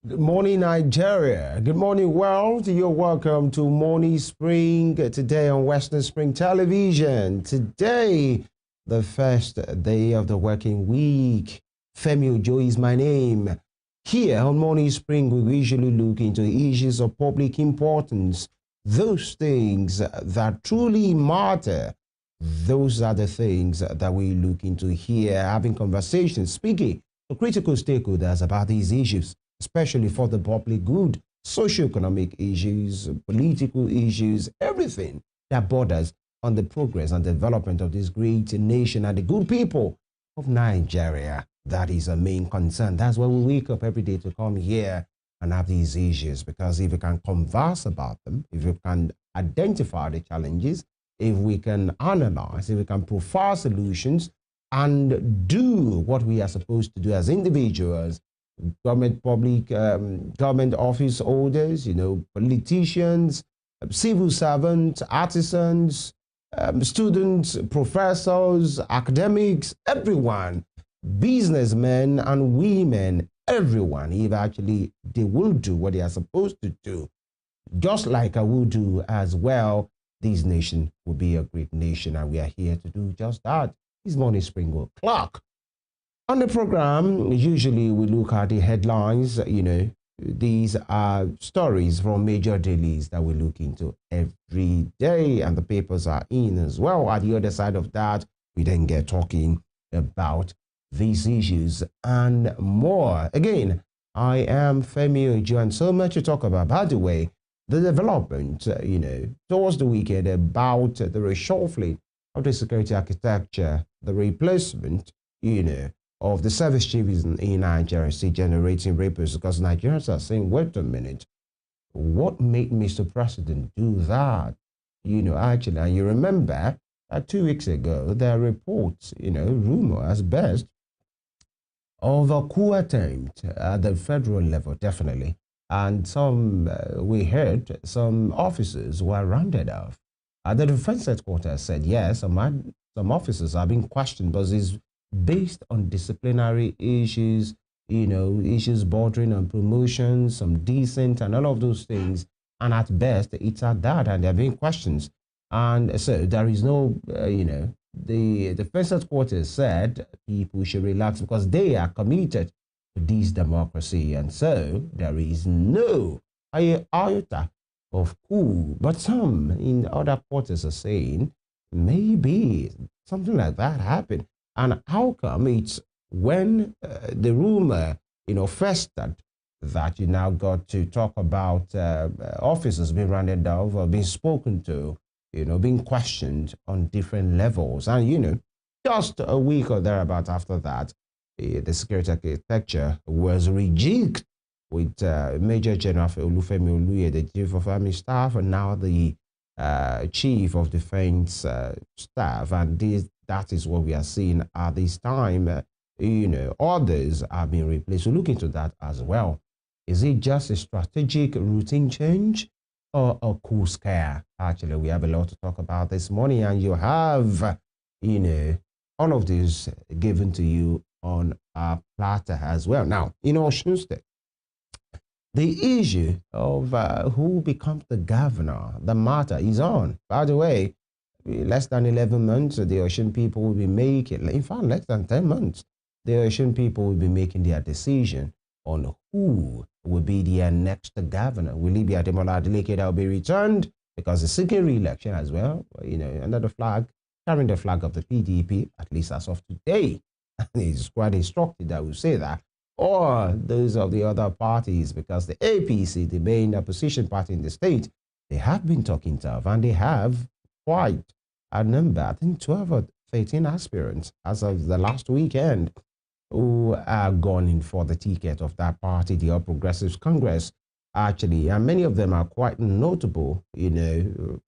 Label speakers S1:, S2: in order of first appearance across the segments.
S1: Good morning, Nigeria. Good morning, world. You're welcome to Morning Spring today on Western Spring Television. Today, the first day of the working week. Femi Ojo is my name. Here on Morning Spring, we usually look into issues of public importance, those things that truly matter. Those are the things that we look into here, having conversations, speaking to critical stakeholders about these issues, especially for the public good, socio-economic issues, political issues, everything that borders on the progress and development of this great nation and the good people of Nigeria. That is a main concern. That's why we wake up every day to come here and have these issues, because if we can converse about them, if we can identify the challenges, if we can analyze, if we can profile solutions and do what we are supposed to do as individuals, government, government office holders, politicians, civil servants, artisans, students, professors, academics, everyone, businessmen and women, everyone, if actually they will do what they are supposed to do, just like I will do as well, this nation will be a great nation, and we are here to do just that. This morning Spring Clock. On the program, usually we look at the headlines. These are stories from major dailies that we look into every day, and the papers are in as well. At the other side of that, we then get talking about these issues and more. Again, I am Femi Ojo, and so much to talk about. By the way, the development, towards the weekend about the reshuffling of the security architecture, the replacement, of the service chiefs in Nigeria, still generating reports, because Nigerians are saying, wait a minute, what made Mr. President do that? Actually, and you remember 2 weeks ago, there are reports, rumor as best, of a coup attempt at the federal level, definitely. And we heard some officers were rounded off. The defense headquarters said, yes, some officers are being questioned, but it's based on disciplinary issues, issues bordering on promotion, some decent and all of those things. And at best, it's at that, and they're being questioned. And so there is no, the defense headquarters said people should relax because they are committed to this democracy. And so there is no iota of coup. But some in other quarters are saying maybe something like that happened. And how come it's when the rumor, festered, that you now got to talk about officers being rounded off or being spoken to, being questioned on different levels. And, just a week or thereabout after that, the security architecture was rejigged with Major General Olufemi Oluye, the Chief of Army Staff, and now the Chief of Defense Staff. And that is what we are seeing at this time. Others are being replaced. So look into that as well. Is it just a strategic routine change or a cool scare? Actually, we have a lot to talk about this morning, and you have, all of this given to you on a platter as well. Now, Osun State, the issue of who becomes the governor, the matter is on. By the way, less than 11 months, the Osun people will be making, in fact, less than 10 months, the Osun people will be making their decision on who will be their next governor. Will it be Ademola Adeleke that will be returned? Because he's seeking re-election as well, under the flag, carrying the flag of the PDP, at least as of today. It's quite instructive that we say that. Or those of the other parties, because the APC, the main opposition party in the state, they have been talking tough, and they have quite a number, I think 12 or 13 aspirants as of the last weekend, who are going in for the ticket of that party, the All Progressives Congress, actually. And many of them are quite notable,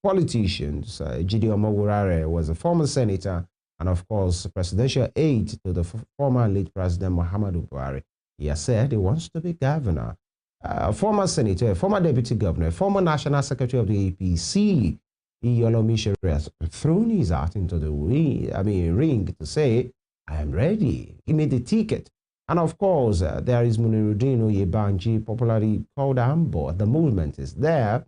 S1: politicians. Jide Omowurare was a former senator and, of course, presidential aide to the former late President Muhammadu Buhari. He has said he wants to be governor. A former senator, a former deputy governor, a former national secretary of the APC, Iyolomi Shere, has thrown his hat into the ring to say, I am ready. Give me the ticket. And of course, there is Muniruddin Oyebanji, popularly called Ambo. The movement is there,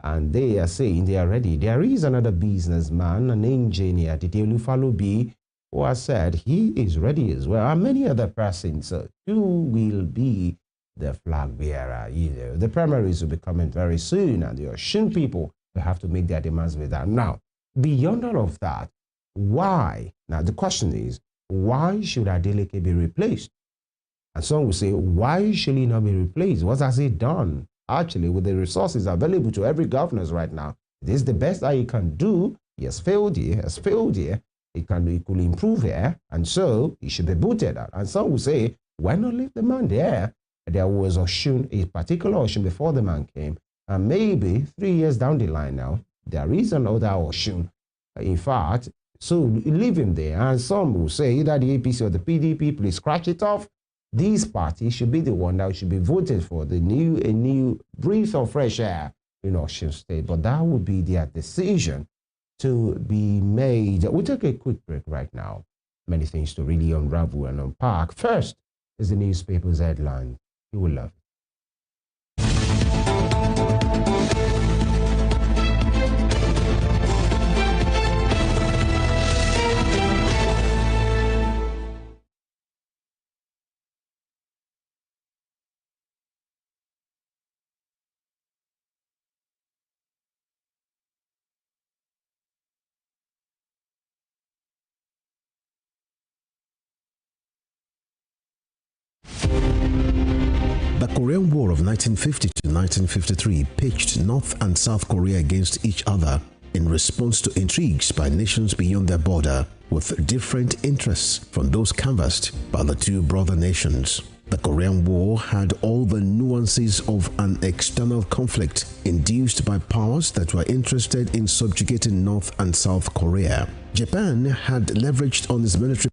S1: and they are saying they are ready. There is another businessman, an engineer, Titielu Falubi, who has said he is ready as well, and many other persons who will be the flag bearer. The primaries will be coming very soon, and the Osun people will have to make their demands with that. Now, beyond all of that, why? Now, the question is, why should Adeleke be replaced? And some will say, why should he not be replaced? What has he done? Actually, with the resources available to every governor right now, this is the best that he can do. He has failed here, He could improve here, and so he should be booted out. And some will say, why not leave the man there? There was a particular Osun before the man came, and maybe 3 years down the line now, there is another Osun. In fact, so leave him there. And some will say that the APC or the PDP, please scratch it off. These parties should be the one that should be voted for a new breath of fresh air in Osun State. But that would be their decision to be made. We'll take a quick break right now. Many things to really unravel and unpack. First is the newspaper's headline. You will love it.
S2: The Korean War of 1950 to 1953 pitched North and South Korea against each other in response to intrigues by nations beyond their border with different interests from those canvassed by the two brother nations. The Korean War had all the nuances of an external conflict induced by powers that were interested in subjugating North and South Korea. Japan had leveraged on its military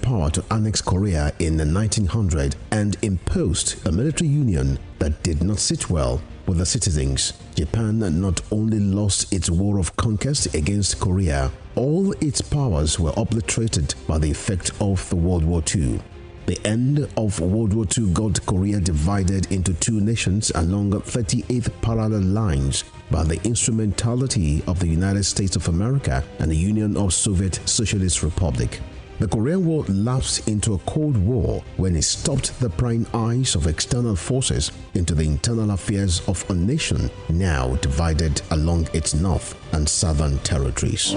S2: power to annex Korea in 1900 and imposed a military union that did not sit well with the citizens. Japan not only lost its war of conquest against Korea, all its powers were obliterated by the effect of the World War II. The end of World War II got Korea divided into two nations along 38th parallel lines by the instrumentality of the United States of America and the Union of Soviet Socialist Republic. The Korean War lapsed into a Cold War when it stopped the prying eyes of external forces into the internal affairs of a nation now divided along its north and southern territories.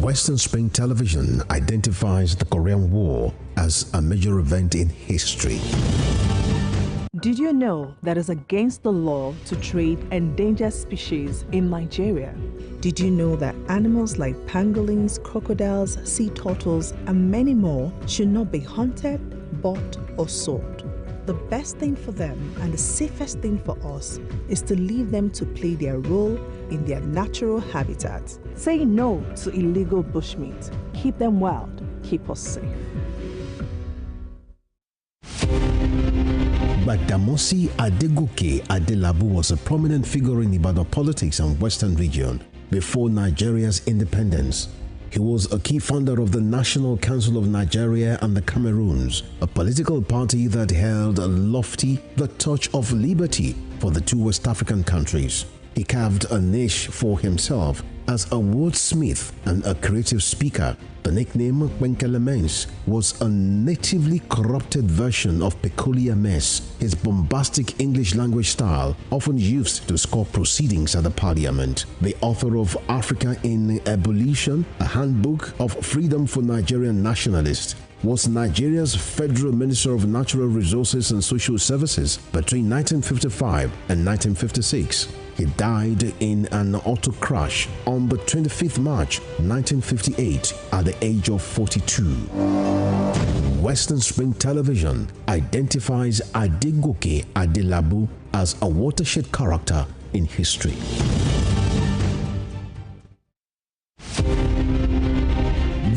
S2: Western Spring Television identifies the Korean War as a major event in history.
S3: Did you know that it's against the law to trade endangered species in Nigeria? Did you know that animals like pangolins, crocodiles, sea turtles, and many more should not be hunted, bought, or sold? The best thing for them and the safest thing for us is to leave them to play their role in their natural habitat. Say no to illegal bushmeat. Keep them wild. Keep us safe.
S2: Badamasi Adegoke Adelabu was a prominent figure in Ibadan politics and Western region before Nigeria's independence. He was a key founder of the National Council of Nigeria and the Cameroons, a political party that held lofty the torch of liberty for the two West African countries. He carved a niche for himself as a wordsmith and a creative speaker. The nickname Kwenkelemens was a natively corrupted version of peculiar mess, his bombastic English language style often used to score proceedings at the parliament. The author of Africa in Ebullition, a handbook of freedom for Nigerian nationalists, was Nigeria's Federal Minister of Natural Resources and Social Services between 1955 and 1956. He died in an auto crash on the 25th March 1958 at the age of 42. Western Spring Television identifies Adegoke Adelabu as a watershed character in history.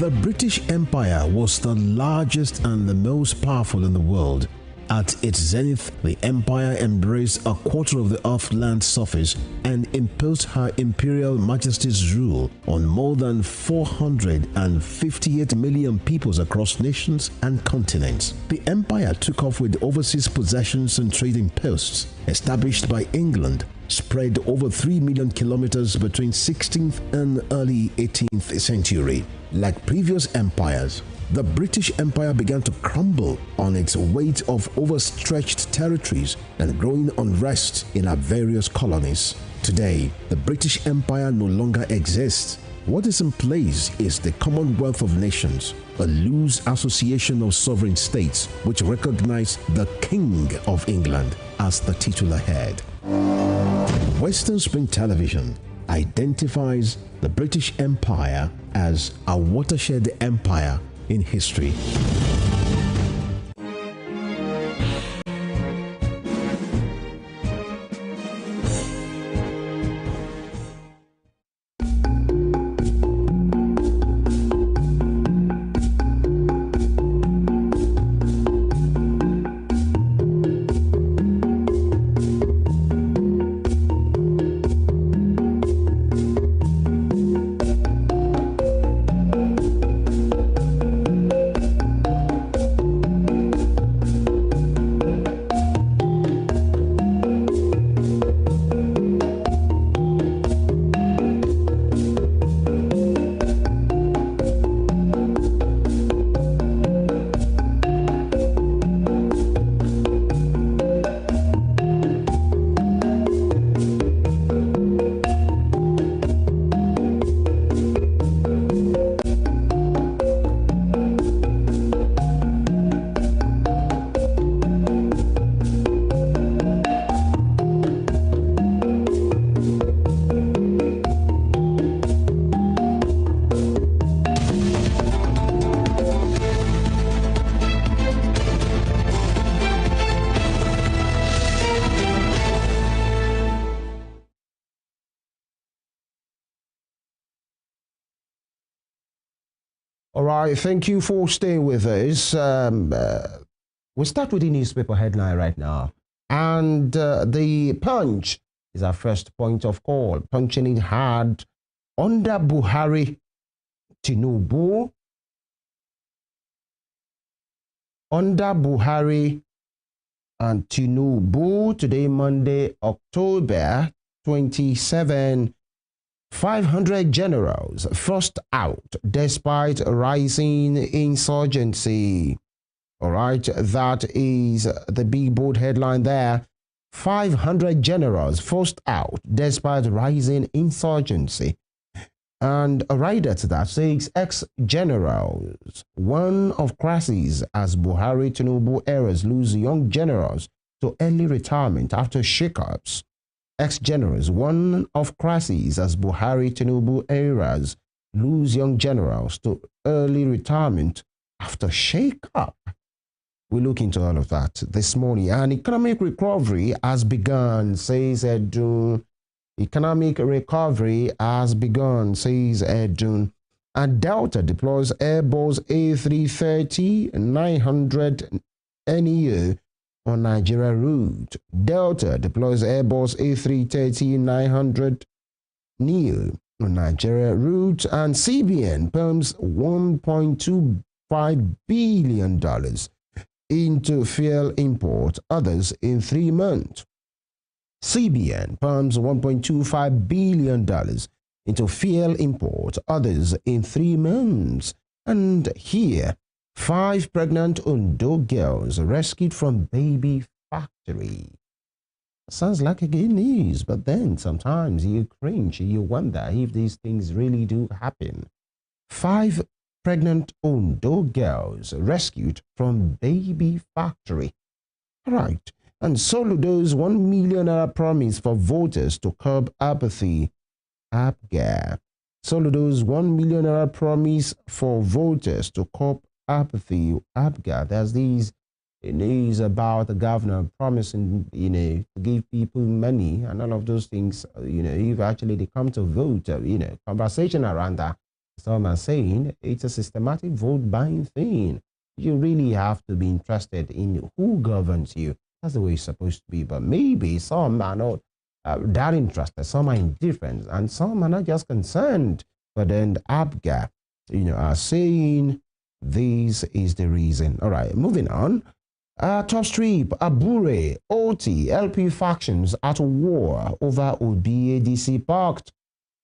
S2: The British Empire was the largest and the most powerful in the world. At its zenith, the empire embraced a quarter of the earth's land surface and imposed her imperial majesty's rule on more than 458 million peoples across nations and continents. The empire took off with overseas possessions and trading posts established by England, spread over 3 million kilometers between 16th and early 18th century. Like previous empires, the British Empire began to crumble on its weight of overstretched territories and growing unrest in our various colonies. Today, the British Empire no longer exists. What is in place is the Commonwealth of Nations, a loose association of sovereign states which recognize the King of England as the titular head. Western Spring Television identifies the British Empire as a watershed empire in history.
S1: All right, thank you for staying with us. We'll start with the newspaper headline right now. And the Punch is our first point of call. Punching it hard under Buhari, Tinubu. Under Buhari and Tinubu, today, Monday, October 27, 500 generals forced out despite rising insurgency. All right, that is the big bold headline there. 500 generals forced out despite rising insurgency. And a writer to that says ex-generals, one of crises as Buhari Tinubu eras lose young generals to early retirement after shakeups. Ex-generals, one of crises as Buhari Tinubu eras lose young generals to early retirement after shakeup. We look into all of that this morning. And economic recovery has begun, says Edun. Economic recovery has begun, says Edun. And Delta deploys Airbus A330-900 NEO on Nigeria route. Delta deploys Airbus A330-900 NEO on Nigeria route. And CBN pumps $1.25 billion into fuel import, others in 3 months. CBN pumps $1.25 billion into fuel import, others in 3 months. And here, 5 pregnant Ondo girls rescued from baby factory. Sounds like a good news, but then sometimes you cringe, you wonder if these things really do happen. 5 pregnant Ondo girls rescued from baby factory. All right. And Soludo's $1 million promise for voters to curb apathy. APGA. Soludo's $1 million promise for voters to curb apathy. APGA. There's these news about the governor promising, to give people money and all of those things, if actually they come to vote, conversation around that. So I'm saying it's a systematic vote buying thing. you really have to be interested in who governs you. That's the way it's supposed to be. But maybe some are not that interested, some are indifferent, and some are not just concerned. But then ABGA, are saying this is the reason. All right, moving on. Top strip, Abure, OT, LP factions at war over OBADC Pact.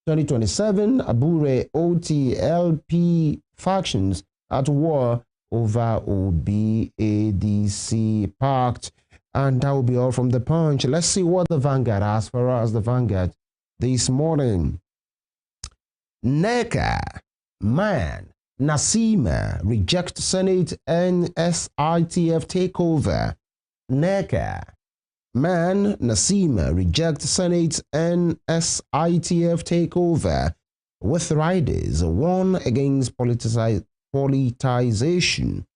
S1: 2027, Abure, OT, LP factions at war over OBADC Pact. And that will be all from the Punch. Let's see what the Vanguard has for us. The Vanguard this morning. NECA, man, Nasima reject Senate and SITF takeover. NECA, man, Nasima reject Senate and SITF takeover. With riders warn against politicization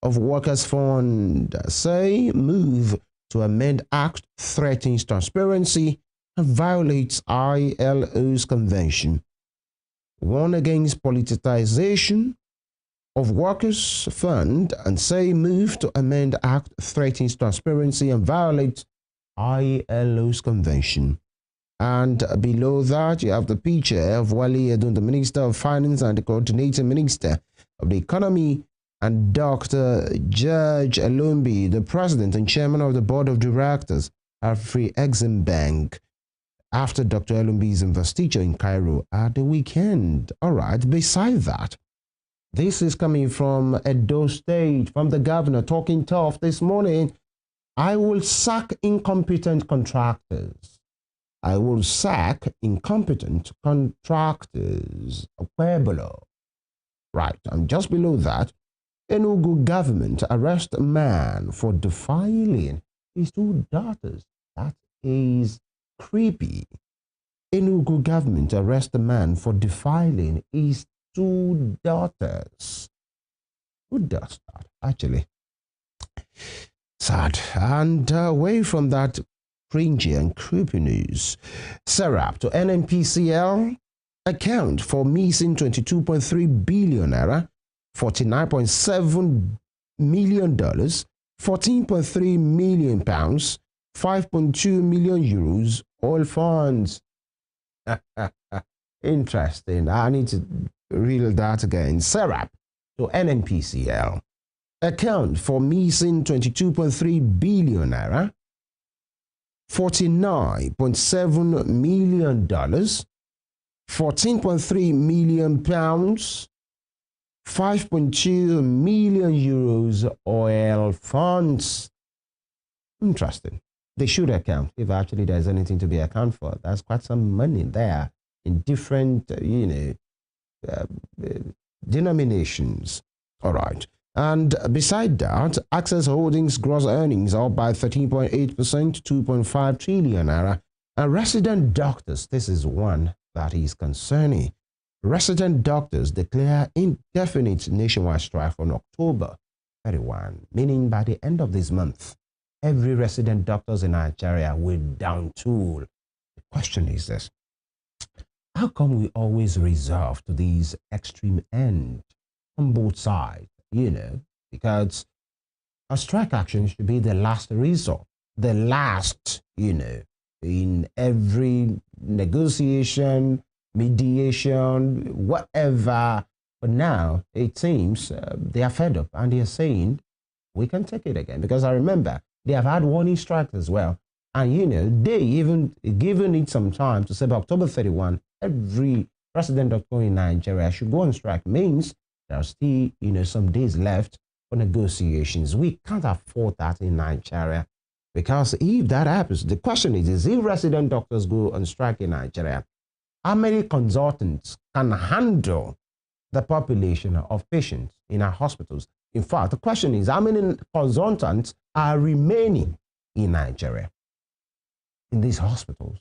S1: of Workers' Fund. Say move to amend Act threatens transparency and violates ILO's convention. Warn against politicization of Workers' Fund and say move to amend Act threatens transparency and violates ILO's convention. And below that, you have the picture of Wale Edun, the Minister of Finance and the Coordinating Minister of the Economy, and Dr. George Alumbi, the President and Chairman of the Board of Directors of Free Exim Bank, after Dr. Alumbi's investiture in Cairo at the weekend. All right, beside that, this is coming from Edo State, from the governor talking tough this morning. I will sack incompetent contractors. I will sack incompetent contractors. Pueblo. Right, and just below that, Enugu government arrest a man for defiling his two daughters. That is creepy. Enugu government arrest a man for defiling his two daughters. Who does that, actually? Sad. And away from that cringy and creepy news, Serap to NNPCL account for missing 22.3 billion naira, $49.7 million, 14.3 million pounds, 5.2 million euros, oil funds. Interesting. I need to read that again. Serap to NNPCL account for missing 22.3 billion naira, $49.7 million, 14.3 million pounds, 5.2 million euros oil funds. Interesting. They should account if actually there's anything to be accounted for. That's quite some money there in different, denominations. All right. And beside that, Access Holdings gross earnings are up by 13.8% to 2.5 trillion naira. And resident doctors, this is one that is concerning. Resident doctors declare indefinite nationwide strike on October 31, meaning by the end of this month, every resident doctors in Nigeria will down tool. The question is this: how come we always resort to these extreme ends on both sides? Because a strike action should be the last resort, the last, in every negotiation, mediation, whatever. But now it seems they are fed up and they are saying we can take it again. Because I remember they have had warning strikes as well. And, they even given it some time to say by October 31, every resident doctor in Nigeria should go on strike. Means there are still, some days left for negotiations. We can't afford that in Nigeria. Because if that happens, the question is if resident doctors go on strike in Nigeria, how many consultants can handle the population of patients in our hospitals? In fact, the question is how many consultants are remaining in Nigeria in these hospitals?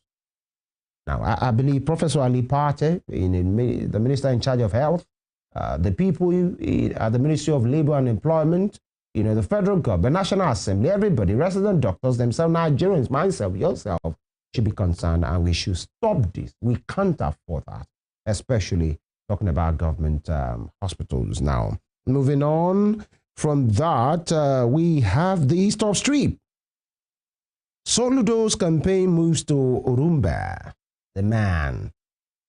S1: Now, I believe Professor Ali Pate, the minister in charge of health, the people at the Ministry of Labor and Employment, the federal government, National Assembly, everybody, resident doctors themselves, Nigerians, myself, yourself, should be concerned, and we should stop this. We can't afford that, especially talking about government hospitals now. Moving on from that, we have the East of Strip. Soludo's campaign moves to Orumba. The man,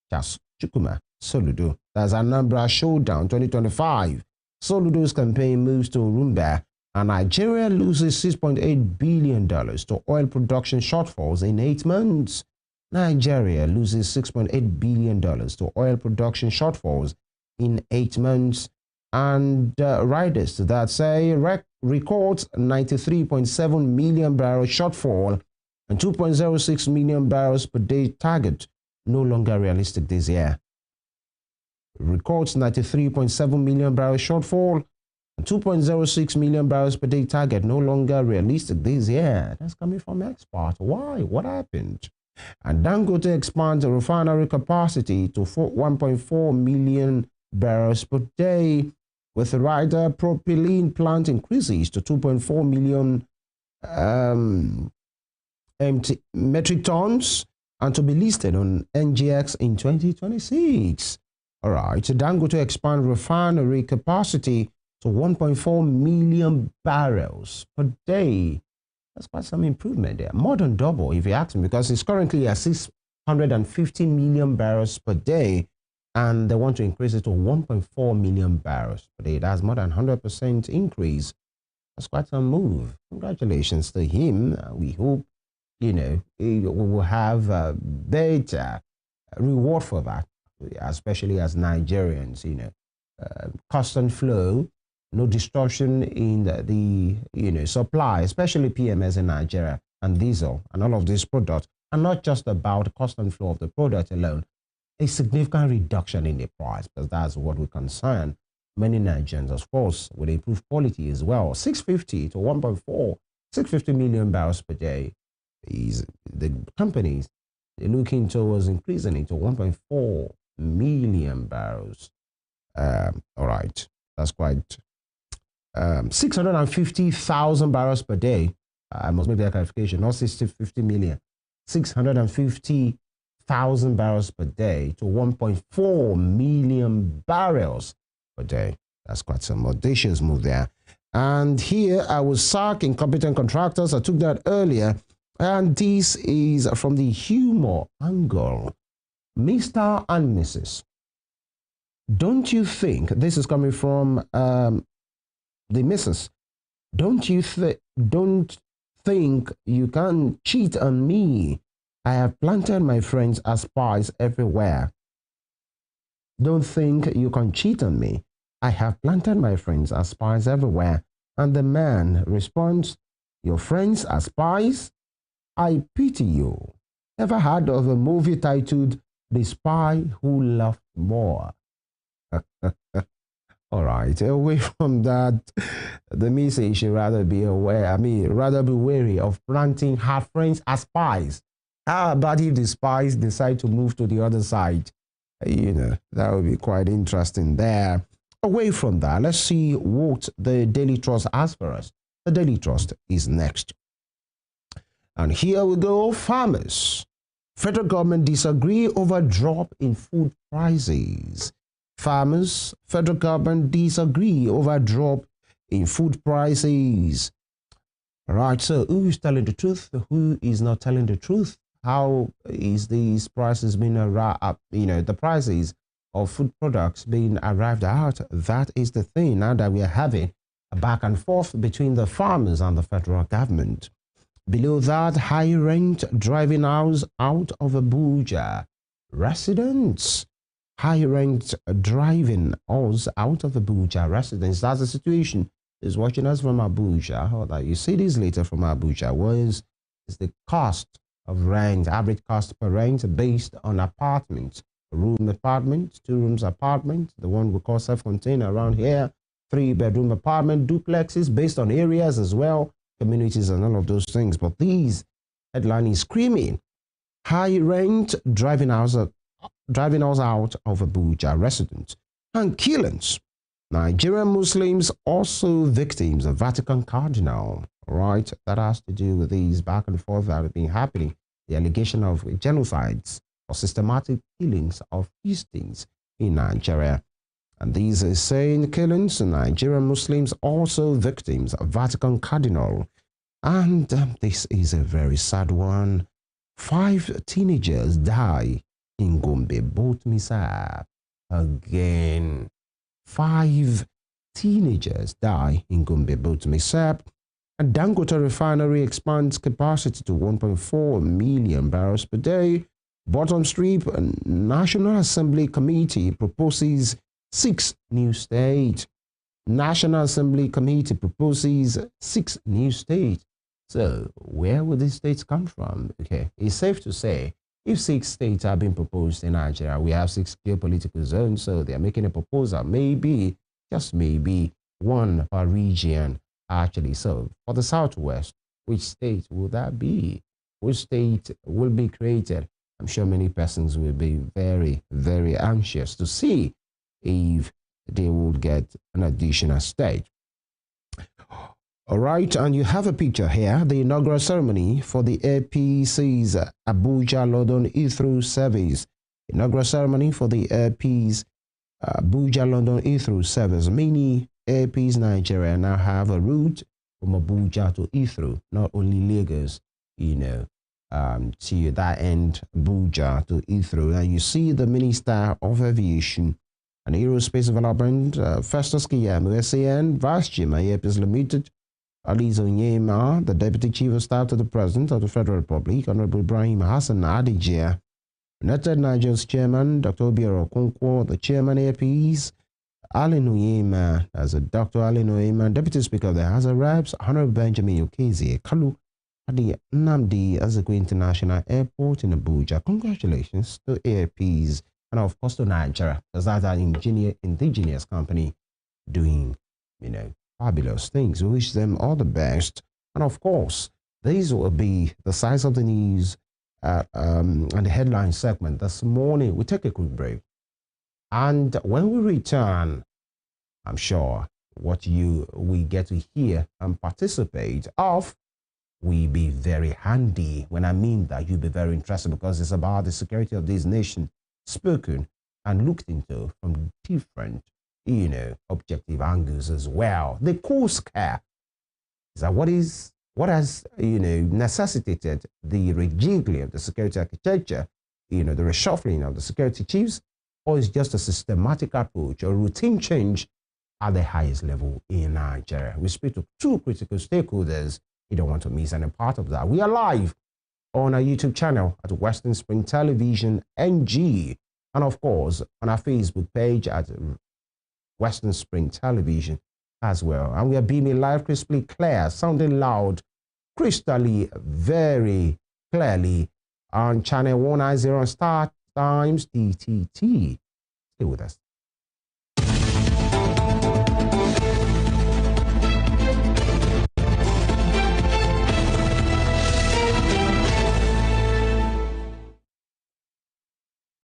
S1: Charles Chukwuma Soludo. That's Anambra Showdown 2025. Soludo's campaign moves to Orumba, and Nigeria loses $6.8 billion to oil production shortfalls in 8 months. Nigeria loses $6.8 billion to oil production shortfalls in 8 months. And riders that say records 93.7 million barrels shortfall and 2.06 million barrels per day target no longer realistic this year. Records 93.7 million barrels shortfall and 2.06 million barrels per day target no longer realistic this year. That's coming from export. Why? What happened? And Dangote expands refinery capacity to 1.4 million barrels per day, with the rider propylene plant increases to 2.4 million metric tons and to be listed on NGX in 2026. All right, so Dangote expand refinery capacity to 1.4 million barrels per day. That's quite some improvement there. More than double, if you ask me, because it's currently at 650 million barrels per day, and they want to increase it to 1.4 million barrels per day. That's more than 100% increase. That's quite a move. Congratulations to him. We hope, we will have a better reward for that, especially as Nigerians, constant flow, no disruption in the supply, especially PMS in Nigeria and diesel and all of these products, and not just about the constant flow of the product alone. A significant reduction in the price, because that's what we concern many Nigerians, of course, with improved quality as well. 650 to 1.4, 650 million barrels per day is the companies looking towards increasing it to 1.4 million barrels. All right, that's quite 650,000 barrels per day. I must make that clarification, not 50 million. 650,000 barrels per day to 1.4 million barrels per day. That's quite some audacious move there. And here I was sack incompetent contractors. I took that earlier. And this is from the humor angle. Mr. and Mrs. Don't you think, this is coming from the Mrs. Don't think you can cheat on me? I have planted my friends as spies everywhere. Don't think you can cheat on me. I have planted my friends as spies everywhere. And the man responds, your friends are spies? I pity you. Ever heard of a movie titled The Spy Who Loved More? All right, away from that, the message should rather be rather be wary of planting her friends as spies. How about if the spies decide to move to the other side? That would be quite interesting there. Away from that, let's see what the Daily Trust has for us. The Daily Trust is next. And here we go, farmers. Federal government disagree over drop in food prices. Farmers, federal government disagree over drop in food prices. All right, so who is telling the truth? Who is not telling the truth? How is these prices being the prices of food products being arrived at? That is the thing now that we are having a back and forth between the farmers and the federal government. Below that, high rent driving house out of Abuja. Residents. High rent driving us out of Abuja. Residents. That's the situation. Is watching us from Abuja. Hold on. You see this later from Abuja. What is the cost of rent, average cost per rent based on apartments? Room apartment, 2 rooms apartment, the one we call self-contained around here, 3-bedroom apartment, duplexes based on areas as well, communities and all of those things. But these headline is screaming high rent driving us out of Abuja. Residents and killings. Nigerian Muslims also victims of Vatican Cardinal. Right, that has to do with these back and forth that have been happening. The allegation of genocides or systematic killings of Christians in Nigeria. And these are saying killings, Nigerian Muslims also victims, Vatican Cardinal. And this is a very sad one. 5 teenagers die in Gombe boat mishap. Again, 5 teenagers die in Gombe boat mishap. And Dangote refinery expands capacity to 1.4 million barrels per day. Bottom strip, National Assembly Committee proposes 6 new states. National Assembly Committee proposes 6 new states. So where would these states come from? Okay, it's safe to say if 6 states are being proposed in Nigeria, we have 6 geopolitical zones, so they are making a proposal, maybe, just maybe, one per region actually. So for the Southwest, which state will that be? Which state will be created? I'm sure many persons will be very, very anxious to see if they will get an additional state. All right, and you have a picture here, the inaugural ceremony for the APC's Abuja-London Heathrow service. Inaugural ceremony for the AP's Abuja-London Heathrow service. Many APs Nigeria now have a route from Abuja to Heathrow, not only Lagos, to that end, Abuja to Heathrow. And you see the Minister of Aviation and Aerospace Development, Festus Keyamo, SAN, Vice Chairman, Airpeace Limited, Alizo Onyema, the Deputy Chief of Staff to the President of the Federal Republic, Honorable Ibrahim Hassan Adijia, United Nigeria's Chairman, Dr. Obiora Okonkwo, the Chairman Airpeace, Allen Onyema, as a Dr. Allen Onyema, Deputy Speaker of the House of Reps, Honorable Benjamin Okezi Kalu, at the Nnamdi Azikiwe International Airport in Abuja. Congratulations to Airpeace and of course to Nigeria, because that's an indigenous company doing, fabulous things. We wish them all the best. And of course, these will be the size of the news and the headline segment this morning. We take a quick break. And when we return, I'm sure what we get to hear and participate of will be very handy. When I mean that, you'll be very interested, because it's about the security of this nation spoken and looked into from different objective angles as well. The core scare is that what has necessitated the rejiggling of the security architecture, the reshuffling of the security chiefs, or is just a systematic approach or routine change at the highest level in Nigeria. We speak to 2 critical stakeholders. You don't want to miss any part of that. We are live on our YouTube channel at Western Spring Television NG, and of course on our Facebook page at Western Spring Television as well. And we are beaming live, crisply clear, sounding loud, crystally, very clearly on channel 190 on StarTimes DTT. Stay with us.